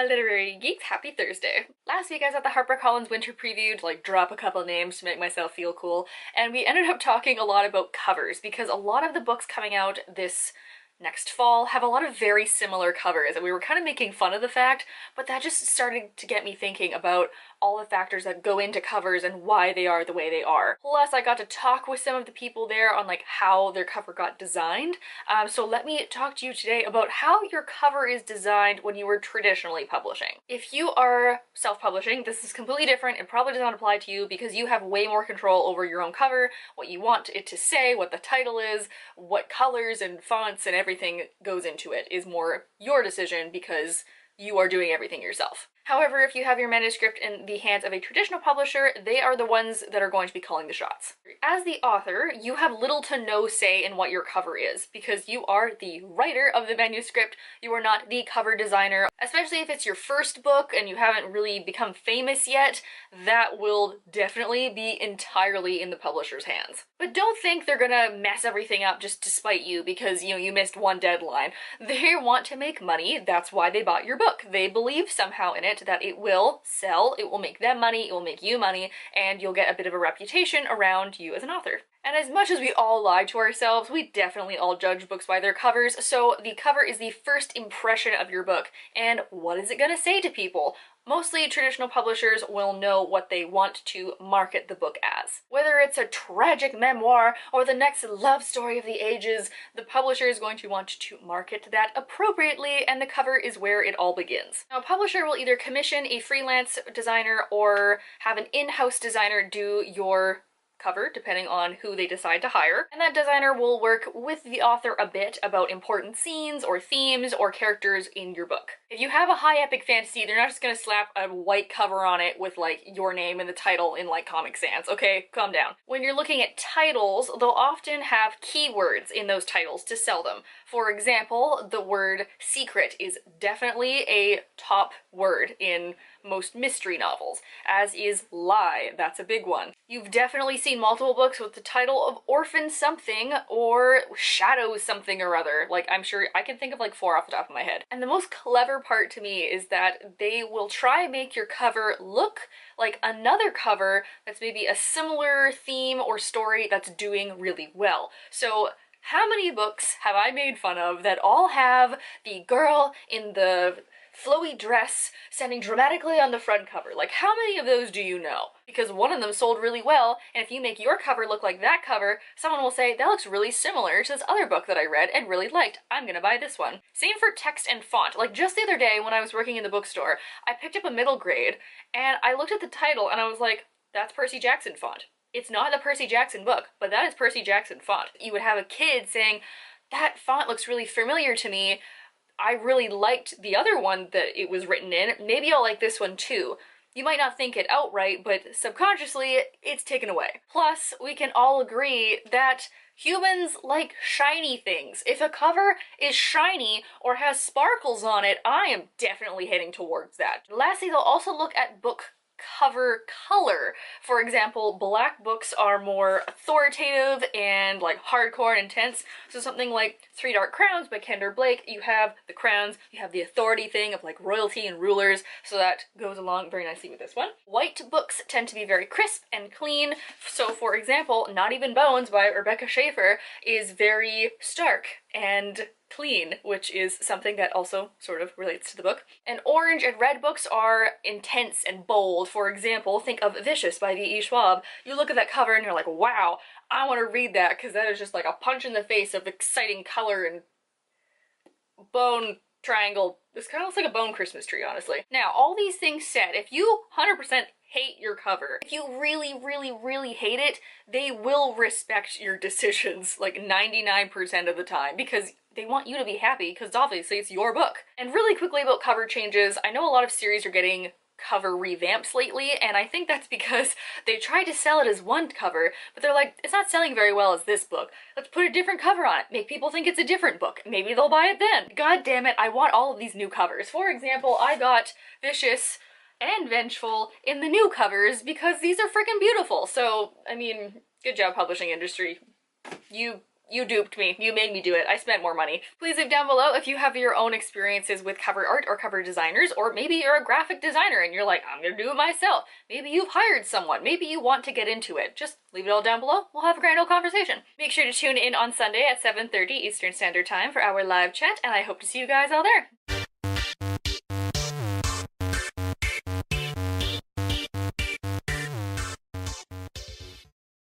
my literary geeks, happy Thursday. Last week I was at the HarperCollins winter preview to drop a couple names to make myself feel cool, and we ended up talking a lot about covers because a lot of the books coming out this next fall have a lot of very similar covers, and we were kind of making fun of the fact, but that just started to get me thinking about all the factors that go into covers and why they are the way they are. Plus, I got to talk with some of the people there on how their cover got designed. So let me talk to you today about how your cover is designed when you were traditionally publishing. If you are self-publishing, this is completely different. It probably does not apply to you because you have way more control over your own cover, what you want it to say, what the title is, what colors and fonts and everything goes into it is more your decision because you are doing everything yourself. However, if you have your manuscript in the hands of a traditional publisher, they are the ones that are going to be calling the shots. As the author, you have little to no say in what your cover is, because you are the writer of the manuscript, you are not the cover designer. Especially if it's your first book and you haven't really become famous yet, that will definitely be entirely in the publisher's hands. But don't think they're gonna mess everything up just to spite you because, you missed one deadline. They want to make money, that's why they bought your book. They believe somehow in it that it will sell, it will make them money, it will make you money, and you'll get a bit of a reputation around you as an author. And as much as we all lie to ourselves, we definitely all judge books by their covers, so the cover is the first impression of your book. And what is it gonna say to people? Mostly traditional publishers will know what they want to market the book as. Whether it's a tragic memoir or the next love story of the ages, the publisher is going to want to market that appropriately, and the cover is where it all begins. Now, a publisher will either commission a freelance designer or have an in-house designer do your cover, depending on who they decide to hire. And that designer will work with the author a bit about important scenes or themes or characters in your book. If you have a high epic fantasy, they're not just gonna slap a white cover on it with your name and the title in Comic Sans, okay? Calm down. When you're looking at titles, they'll often have keywords in those titles to sell them. For example, the word secret is definitely a top word in most mystery novels, as is lie. That's a big one. You've definitely seen multiple books with the title of Orphan something or Shadow something or other. I'm sure I can think of 4 off the top of my head. And the most clever part to me is that they will try and make your cover look like another cover that's maybe a similar theme or story that's doing really well. So how many books have I made fun of that all have the girl in the flowy dress standing dramatically on the front cover? How many of those do you know? Because one of them sold really well, and if you make your cover look like that cover, someone will say, that looks really similar to this other book that I read and really liked. I'm gonna buy this one. Same for text and font. Just the other day when I was working in the bookstore, I picked up a middle grade, and I looked at the title and I was like, that's Percy Jackson font. It's not the Percy Jackson book, but that is Percy Jackson font. You would have a kid saying, that font looks really familiar to me. I really liked the other one that it was written in. Maybe I'll like this one too. You might not think it outright, but subconsciously, it's taken away. Plus, we can all agree that humans like shiny things. If a cover is shiny or has sparkles on it, I am definitely heading towards that. Lastly, they'll also look at book cover color. For example, black books are more authoritative and hardcore and intense. So something like Three Dark Crowns by Kendra Blake, you have the crowns, you have the authority thing of royalty and rulers, so that goes along very nicely with this one. White books tend to be very crisp and clean. So for example, Not Even Bones by Rebecca Schaeffer is very stark and clean, which is something that also sort of relates to the book. And orange and red books are intense and bold. For example, think of Vicious by V.E. Schwab. You look at that cover and you're like, wow, I want to read that because that is just a punch in the face of exciting color and bone triangle. This kind of looks like a bone Christmas tree, honestly. Now, all these things said, if you 100% hate your cover, if you really, really, really hate it, they will respect your decisions 99% of the time because they want you to be happy because obviously it's your book. And really quickly about cover changes, I know a lot of series are getting cover revamps lately, and I think that's because they tried to sell it as one cover, but they're like, it's not selling very well as this book. Let's put a different cover on it. Make people think it's a different book. Maybe they'll buy it then. God damn it, I want all of these new covers. For example, I got Vicious and Vengeful in the new covers because these are freaking beautiful. So, I mean, good job, publishing industry. You You duped me. You made me do it. I spent more money. Please leave down below if you have your own experiences with cover art or cover designers, or maybe you're a graphic designer and you're like, I'm gonna do it myself. Maybe you've hired someone. Maybe you want to get into it. Just leave it all down below. We'll have a grand old conversation. Make sure to tune in on Sunday at 7:30 Eastern Standard Time for our live chat, and I hope to see you guys all there.